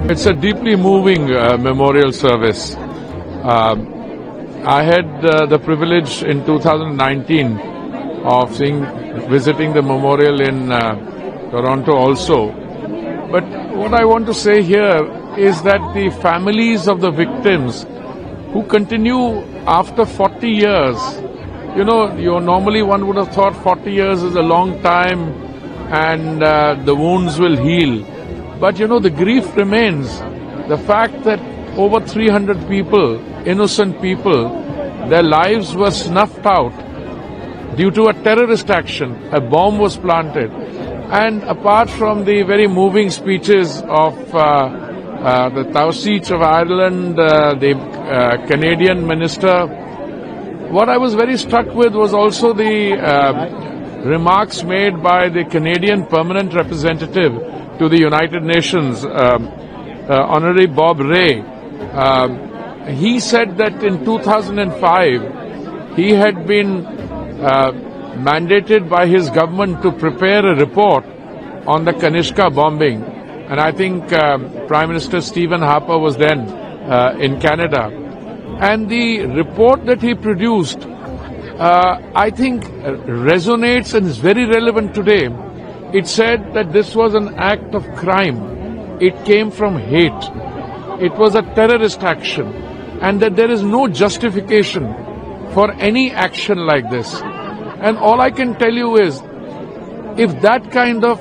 It's a deeply moving memorial service. I had the privilege in 2019 of visiting the memorial in Toronto also. But what I want to say here is that the families of the victims who continue after 40 years, normally one would have thought 40 years is a long time and the wounds will heal. But the grief remains. The fact that over 300 people, innocent people, their lives were snuffed out due to a terrorist action. A bomb was planted. And apart from the very moving speeches of the Taoiseach of Ireland, the Canadian minister, what I was very struck with was also the remarks made by the Canadian permanent representative to the United Nations, Honorary Bob Rae. He said that in 2005, he had been mandated by his government to prepare a report on the Kanishka bombing. And I think Prime Minister Stephen Harper was then in Canada. And the report that he produced, I think, resonates and is very relevant today. It said that this was an act of crime. It came from hate. It was a terrorist action. And that there is no justification for any action like this. And all I can tell you is, if that kind of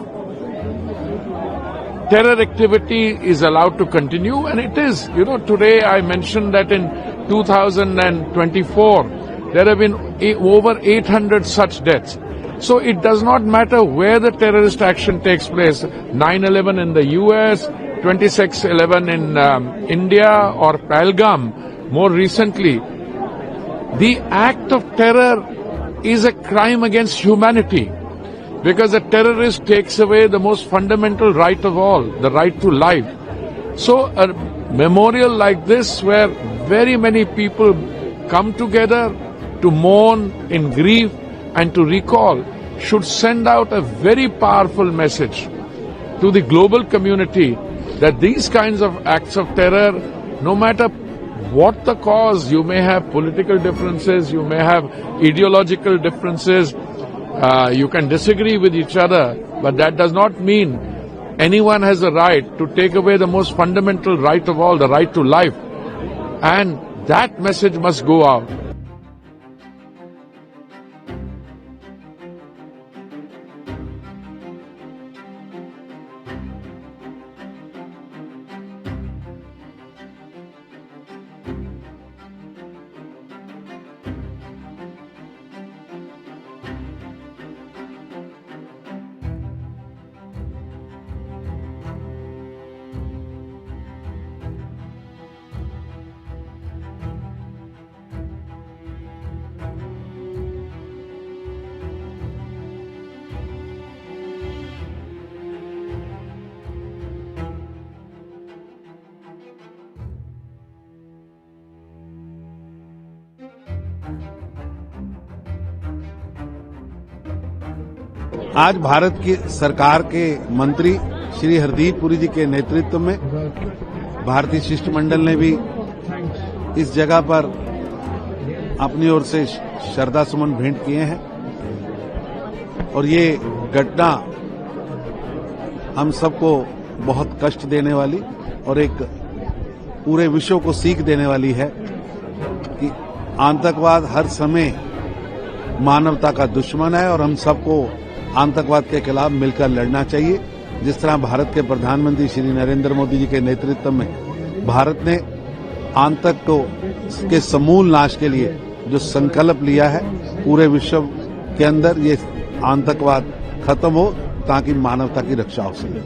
terror activity is allowed to continue, and it is, today I mentioned that in 2024, there have been over 800 such deaths. So it does not matter where the terrorist action takes place, 9/11 in the US, 26/11 in India, or Pahalgam more recently. The act of terror is a crime against humanity, because a terrorist takes away the most fundamental right of all, the right to life. So a memorial like this, where very many people come together to mourn in grief and to recall, should send out a very powerful message to the global community that these kinds of acts of terror, no matter what the cause, you may have political differences, you may have ideological differences, you can disagree with each other, but that does not mean anyone has a right to take away the most fundamental right of all, the right to life. And that message must go out. आज भारत की सरकार के मंत्री श्री हरदीप पुरी जी के नेतृत्व में भारतीय शिष्टमंडल ने भी इस जगह पर अपनी ओर से श्रद्धा सुमन भेंट किए हैं। और ये घटना हम सबको बहुत कष्ट देने वाली और एक पूरे विश्व को सीख देने वाली है कि आतंकवाद हर समय मानवता का दुश्मन है और हम सबको आतंकवाद के खिलाफ मिलकर लड़ना चाहिए। जिस तरह भारत के प्रधानमंत्री श्री नरेंद्र मोदी जी के नेतृत्व में भारत ने आतंक के समूल नाश के लिए जो संकल्प लिया है, पूरे विश्व के अंदर ये आतंकवाद खत्म हो ताकि मानवता की रक्षा हो सके।